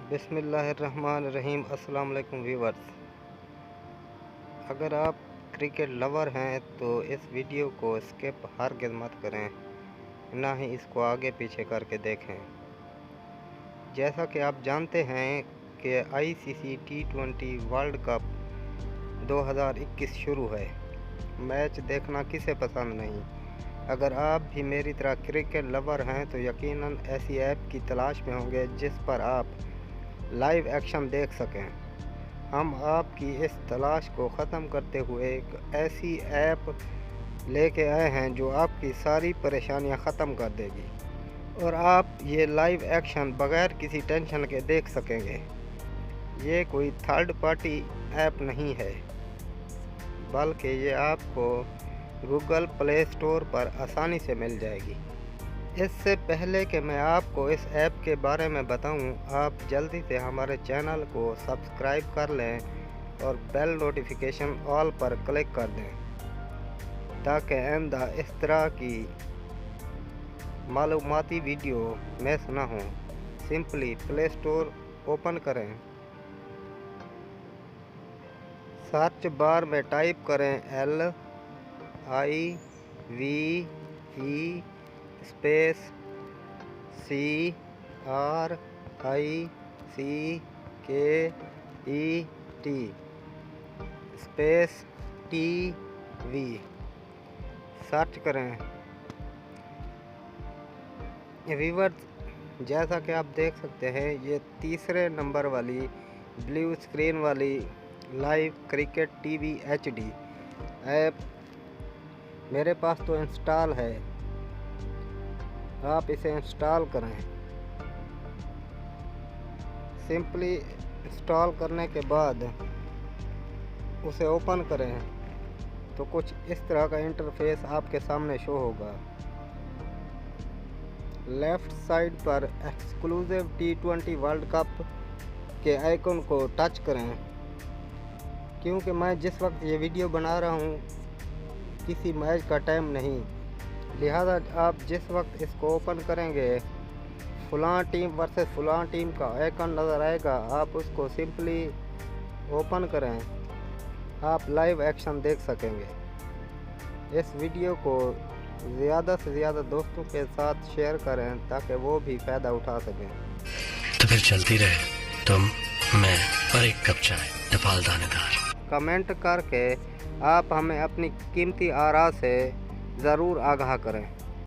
बिस्मिल्लाहिर्रहमानिर्रहीम। अस्सलाम वालेकुम व्यूवर्स, अगर आप क्रिकेट लवर हैं तो इस वीडियो को स्किप हरगिज़ मत करें, ना ही इसको आगे पीछे करके देखें। जैसा कि आप जानते हैं कि ICC T20 वर्ल्ड कप 2021 शुरू है। मैच देखना किसे पसंद नहीं। अगर आप भी मेरी तरह क्रिकेट लवर हैं तो यकीनन ऐसी ऐप की तलाश में होंगे जिस पर आप लाइव एक्शन देख सकें। हम आपकी इस तलाश को ख़त्म करते हुए एक ऐसी ऐप लेके आए हैं जो आपकी सारी परेशानियां ख़त्म कर देगी और आप ये लाइव एक्शन बग़ैर किसी टेंशन के देख सकेंगे। ये कोई थर्ड पार्टी ऐप नहीं है, बल्कि ये आपको गूगल प्ले स्टोर पर आसानी से मिल जाएगी। इससे पहले कि मैं आपको इस ऐप के बारे में बताऊं, आप जल्दी से हमारे चैनल को सब्सक्राइब कर लें और बेल नोटिफिकेशन ऑल पर क्लिक कर दें ताकि आइंदा इस तरह की मालूमाती वीडियो मिस ना हो। सिंपली प्ले स्टोर ओपन करें, सर्च बार में टाइप करें LIVE space CRICKET space TV search करें। व्यूअर्स, जैसा कि आप देख सकते हैं, ये तीसरे नंबर वाली ब्लू स्क्रीन वाली live cricket TV HD app मेरे पास तो इंस्टॉल है। आप इसे इंस्टॉल करें। सिंपली इंस्टॉल करने के बाद उसे ओपन करें तो कुछ इस तरह का इंटरफेस आपके सामने शो होगा। लेफ़्ट साइड पर एक्सक्लूसिव T20 वर्ल्ड कप के आइकन को टच करें। क्योंकि मैं जिस वक्त ये वीडियो बना रहा हूँ किसी मैच का टाइम नहीं, लिहाजा आप जिस वक्त इसको ओपन करेंगे फलां टीम वर्सेस फलां टीम का आइकन नज़र आएगा। आप उसको सिंपली ओपन करें, आप लाइव एक्शन देख सकेंगे। इस वीडियो को ज़्यादा से ज़्यादा दोस्तों के साथ शेयर करें ताकि वो भी फ़ायदा उठा सकें। तो फिर चलती रहे तुम, मैं और एक कप चाय, नेपाल दानेदार। कमेंट करके आप हमें अपनी कीमती आरा से ज़रूर आगाह करें।